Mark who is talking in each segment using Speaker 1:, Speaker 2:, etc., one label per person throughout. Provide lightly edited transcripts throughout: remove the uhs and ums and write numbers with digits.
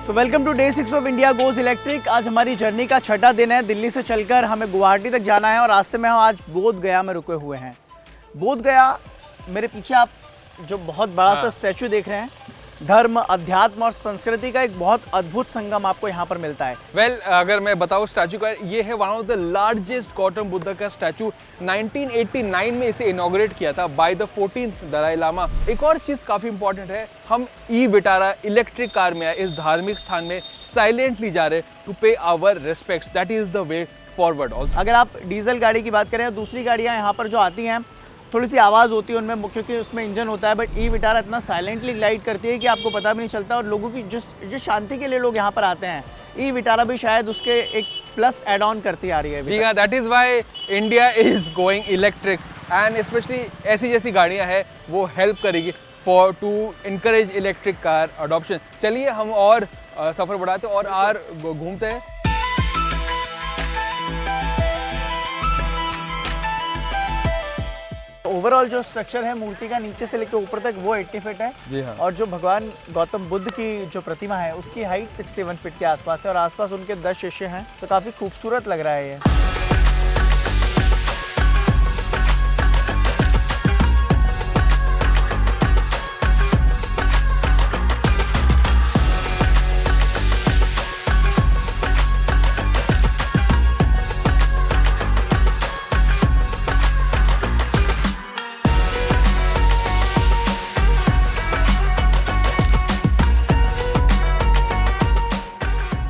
Speaker 1: So welcome to day 6 of India goes electric. आज हमारी journey का छठा दिन है। दिल्ली से चलकर हमें गुवाहाटी तक जाना है और रास्ते में हम आज बोध गया में रुके हुए हैं। बोध गया, मेरे पीछे आप जो बहुत बड़ा सा स्टैचू देख रहे हैं, धर्म, अध्यात्म और संस्कृति का एक बहुत अद्भुत संगम आपको यहाँ पर मिलता है।
Speaker 2: अगर मैं बताऊँ स्टैचू का, ये है one of the largest Gautam Buddha का स्टैचू। 1989 में इसे इनॉग्रेट किया था by the 14th Dalai Lama. एक और चीज़ काफ़ी इंपॉर्टेंट है, हम ई विटारा इलेक्ट्रिक कार में आए, इस धार्मिक स्थान में साइलेंटली जा रहे to pay our respects. That is the way forward also.
Speaker 1: अगर आप डीजल गाड़ी की बात करें, दूसरी गाड़ियाँ यहाँ पर जो आती हैं थोड़ी सी आवाज़ होती है उनमें, क्योंकि उसमें इंजन होता है, बट ई विटारा इतना साइलेंटली ग्लाइड करती है कि आपको पता भी नहीं चलता। और लोगों की जो शांति के लिए लोग यहाँ पर आते हैं, ई विटारा भी शायद उसके एक प्लस एड ऑन करती आ रही है।
Speaker 2: जी हाँ, that is why India is going electric and specially ऐसी जैसी गाड़ियाँ हैं वो हेल्प करेगी for to encourage electric car adoption. चलिए हम और सफ़र बढ़ाते और घूमते हैं।
Speaker 1: ओवरऑल जो स्ट्रक्चर है मूर्ति का नीचे से लेकर ऊपर तक वो 80 फीट है।
Speaker 2: जी हाँ।
Speaker 1: और जो भगवान गौतम बुद्ध की जो प्रतिमा है उसकी हाइट 61 फीट के आसपास है और आसपास उनके 10 शिष्य हैं, तो काफ़ी खूबसूरत लग रहा है ये।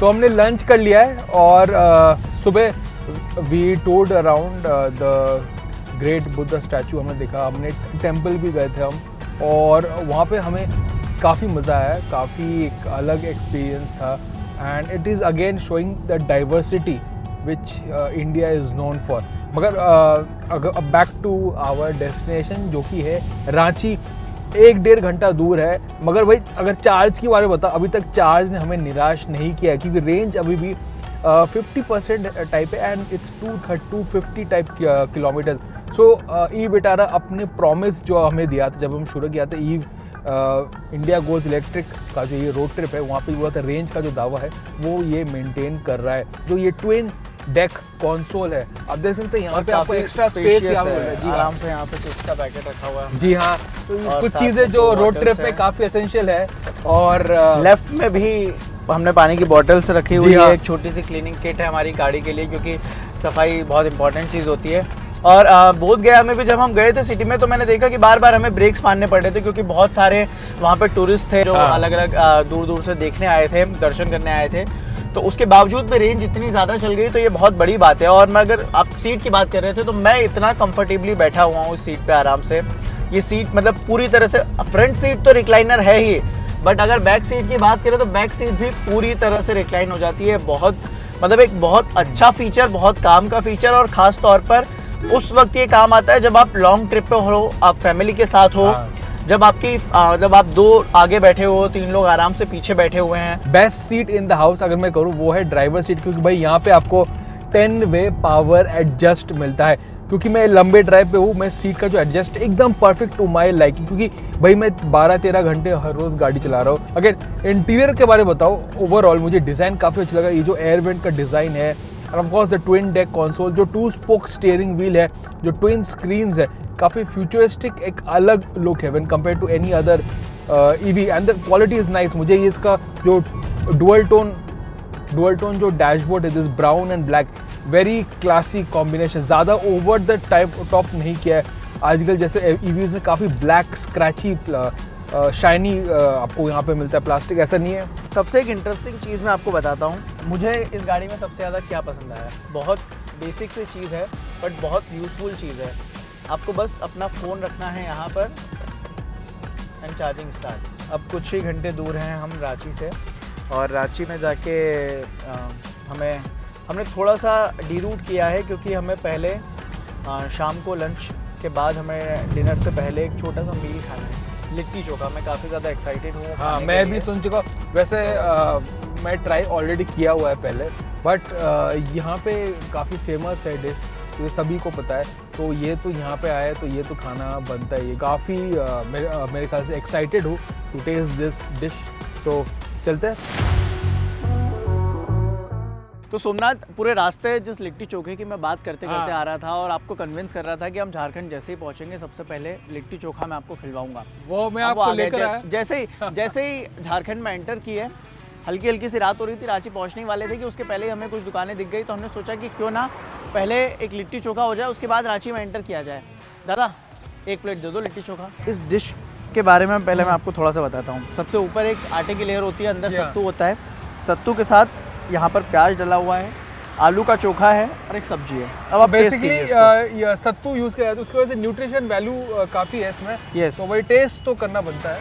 Speaker 2: तो हमने लंच कर लिया है और सुबह we toured around the great Buddha statue हमने देखा, हमने टेंपल भी गए थे हम और वहाँ पे हमें काफ़ी मज़ा आया, काफ़ी एक अलग एक्सपीरियंस था and it is again showing the diversity which India is known for. मगर अगर बैक टू आवर डेस्टिनेशन जो कि है रांची, 1-1.5 घंटा दूर है। मगर भाई अगर चार्ज के बारे में बता, अभी तक चार्ज ने हमें निराश नहीं किया है क्योंकि रेंज अभी भी 50% टाइप है and it's 250 type kilometre. So e Vitara अपने प्रॉमिस जो हमें दिया था जब हम शुरू किया था इंडिया गोज इलेक्ट्रिक का जो ये रोड ट्रिप है, वहाँ पे हुआ था, रेंज का जो दावा है वो ये मेंटेन कर रहा है। जो ये ट्विन डेक कंसोल है, आप देख सकते हैं यहाँ पे आपको एक्स्ट्रा स्पेस यहाँ पे
Speaker 1: जी आराम से यहाँ पे चिप्स का पैकेट रखा हुआ है।
Speaker 2: जी हाँ, तो कुछ चीज़ें जो रोड ट्रिप में काफ़ी एसेंशियल है। और
Speaker 1: लेफ्ट में भी हमने पानी की बॉटल्स रखी हुई है।
Speaker 2: हाँ।
Speaker 1: एक छोटी सी क्लीनिंग किट है हमारी गाड़ी के लिए, क्योंकि सफाई बहुत इंपॉर्टेंट चीज़ होती है। और बोध गया में भी जब हम गए थे सिटी में, तो मैंने देखा कि बार बार हमें ब्रेक्स मारने पड़ रहे थे क्योंकि बहुत सारे वहाँ पे टूरिस्ट थे जो अलग अलग दूर दूर से देखने आए थे, दर्शन करने आए थे। तो उसके बावजूद भी रेंज इतनी ज़्यादा चल गई, तो ये बहुत बड़ी बात है। और मैं, अगर आप सीट की बात कर रहे थे, तो मैं इतना कंफर्टेबली बैठा हुआ हूँ इस सीट पे आराम से। ये सीट मतलब पूरी तरह से, फ्रंट सीट तो रिक्लाइनर है ही, बट अगर बैक सीट की बात करें तो बैक सीट भी पूरी तरह से रिक्लाइन हो जाती है। बहुत मतलब एक बहुत अच्छा फीचर, बहुत काम का फीचर। और ख़ास तौर पर उस वक्त ये काम आता है जब आप लॉन्ग ट्रिप पे हो, आप फैमिली के साथ हो, जब आप 2 आगे बैठे हो, 3 लोग आराम से पीछे बैठे हुए हैं।
Speaker 2: Best seat in the house अगर मैं करूँ वो है ड्राइवर सीट, क्योंकि भाई यहाँ पे आपको 10 वे पावर एडजस्ट मिलता है। क्योंकि मैं लंबे ड्राइव पे हूँ, मैं सीट का जो एडजस्ट एकदम परफेक्ट टू माई लाइकिंग, क्योंकि भाई मैं 12-13 घंटे हर रोज़ गाड़ी चला रहा हूँ। अगर इंटीरियर के बारे में बताओ, ओवरऑल मुझे डिज़ाइन काफ़ी अच्छा लगा। ये जो एयर वेंट का डिज़ाइन है और of course the twin deck console, जो 2 स्पोक स्टीयरिंग व्हील है, जो ट्विन स्क्रीन्स है, काफ़ी फ्यूचरिस्टिक एक अलग लुक है when compare to any other EV and the quality is nice. मुझे ये इसका जो डुअल टोन जो डैशबोर्ड है, this brown and black, very classic combination, ज़्यादा ओवर द टॉप नहीं किया है। आजकल जैसे ईवीज़ में काफ़ी ब्लैक स्क्रैची शाइनी आपको यहाँ पे मिलता है, प्लास्टिक ऐसा नहीं है।
Speaker 1: सबसे एक इंटरेस्टिंग चीज़ मैं आपको बताता हूँ, मुझे इस गाड़ी में सबसे ज़्यादा क्या पसंद आया। बहुत बेसिक सी चीज़ है बट बहुत यूज़फुल चीज़ है। आपको बस अपना फ़ोन रखना है यहाँ पर एंड चार्जिंग स्टार्ट। अब कुछ ही घंटे दूर हैं हम रांची से, और रांची में जाके हमने थोड़ा सा डीरूट किया है क्योंकि हमें पहले शाम को लंच के बाद हमें डिनर से पहले एक छोटा सा मील खाना है, लिट्टी चोखा। मैं काफ़ी ज़्यादा एक्साइटेड हूँ।
Speaker 2: हाँ, मैं भी सुन चुका। वैसे मैं ट्राई ऑलरेडी किया हुआ है पहले, बट यहाँ पे काफ़ी फेमस है डिश, ये सभी को पता है। तो ये तो यहाँ पे आया तो ये तो खाना बनता है। ये काफ़ी मेरे ख्याल से एक्साइटेड हूँ टू टेस्ट दिस डिश। सो चलते हैं।
Speaker 1: तो सोमनाथ पूरे रास्ते जिस लिट्टी चोखे की मैं बात करते करते आ रहा था और आपको कन्विंस कर रहा था कि हम झारखंड जैसे ही पहुंचेंगे सबसे पहले लिट्टी चोखा मैं आपको खिलवाऊंगा।
Speaker 2: वो मैं आपको लेकर आया।
Speaker 1: जैसे ही झारखंड में एंटर किए, हल्की हल्की सी रात हो रही थी, रांची पहुंचने वाले थे कि उसके पहले ही हमें कुछ दुकानें दिख गई, तो हमने सोचा कि क्यों ना पहले एक लिट्टी चोखा हो जाए, उसके बाद रांची में एंटर किया जाए। दादा 1 प्लेट दे दो लिट्टी चोखा। इस डिश के बारे में पहले मैं आपको थोड़ा सा बताता हूँ। सबसे ऊपर एक आटे की लेयर होती है, अंदर सत्तू होता है, सत्तू के साथ यहाँ पर प्याज डला हुआ है, आलू का चोखा है और एक सब्जी है। अब आप
Speaker 2: बेसिकली सत्तू यूज़ किया जाता है, उसकी वजह से न्यूट्रिशन वैल्यू काफ़ी है इसमें।
Speaker 1: यस,
Speaker 2: तो वही टेस्ट तो करना बनता है।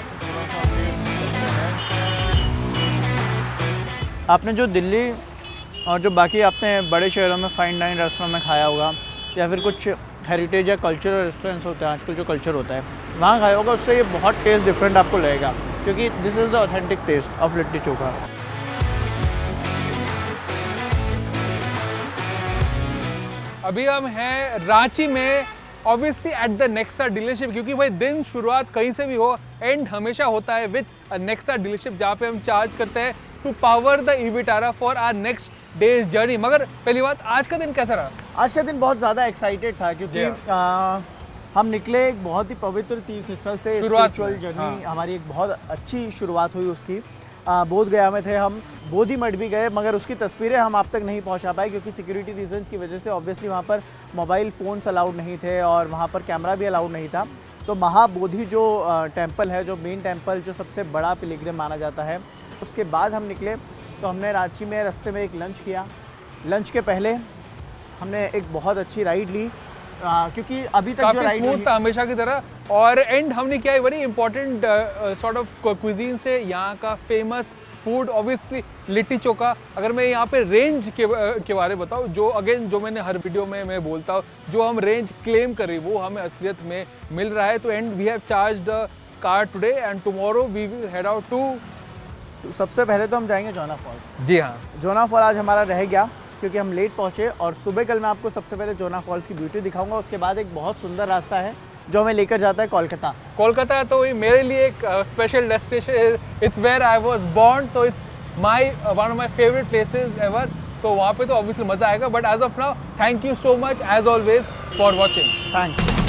Speaker 1: आपने जो दिल्ली और जो बाकी आपने बड़े शहरों में फाइन डाइन रेस्टोरेंट में खाया होगा या फिर कुछ हेरिटेज या कल्चरल रेस्टोरेंट्स होते हैं, आजकल जो कल्चर होता है वहाँ खाया होगा, उससे ये बहुत टेस्ट डिफरेंट आपको लगेगा, क्योंकि this is the authentic taste of litti chokha.
Speaker 2: अभी हम हैं रांची में, obviously at the Nexa dealership, क्योंकि भाई दिन शुरुआत कहीं से भी हो, एंड हमेशा होता है विद नेक्सा डीलरशिप, जहाँ पे हम चार्ज करते हैं to power the e Vitara for our next day's journey. मगर पहली बात, आज का दिन कैसा रहा?
Speaker 1: आज का दिन बहुत ज़्यादा एक्साइटेड था, क्योंकि हम निकले एक बहुत ही पवित्र तीर्थ स्थल से, स्पिरिचुअल जर्नी हमारी एक बहुत अच्छी शुरुआत हुई उसकी। बोध गया में थे हम, बोधि मठ भी गए, मगर उसकी तस्वीरें हम आप तक नहीं पहुंचा पाए क्योंकि सिक्योरिटी रीजन की वजह से ऑब्वियसली वहां पर मोबाइल फ़ोन्स अलाउड नहीं थे और वहां पर कैमरा भी अलाउड नहीं था। तो महाबोधि जो टेम्पल है, जो मेन टेम्पल, जो सबसे बड़ा पिलग्रिम माना जाता है, उसके बाद हम निकले। तो हमने रांची में रास्ते में एक लंच किया। लंच के पहले हमने एक बहुत अच्छी राइड ली, क्योंकि अभी तक जो राइड
Speaker 2: स्मूथ था हमेशा की तरह। और एंड हमने किया very important sort of cuisine से यहाँ का famous food, obviously litti chokha. अगर मैं यहाँ पे रेंज के बारे में बताऊँ, जो अगेन जो मैंने हर वीडियो में मैं बोलता हूँ, जो हम रेंज क्लेम करें वो हमें असलियत में मिल रहा है। तो and we have charge the car today and tomorrow we will head out to.
Speaker 1: सबसे पहले तो हम जाएंगे जोना फॉल्स।
Speaker 2: जी हाँ,
Speaker 1: जोना फॉल आज हमारा रह गया क्योंकि हम लेट पहुँचे, और सुबह कल मैं आपको सबसे पहले जोना फॉल्स की ब्यूटी दिखाऊंगा। उसके बाद एक बहुत सुंदर रास्ता है जो हमें लेकर जाता है कोलकाता।
Speaker 2: कोलकाता तो मेरे लिए एक special destination, it's where I was born, तो it's my one of my favourite places ever. तो वहाँ पे तो ऑब्वियसली मज़ा आएगा। But as of now, thank you so much as always for watching.
Speaker 1: Thanks.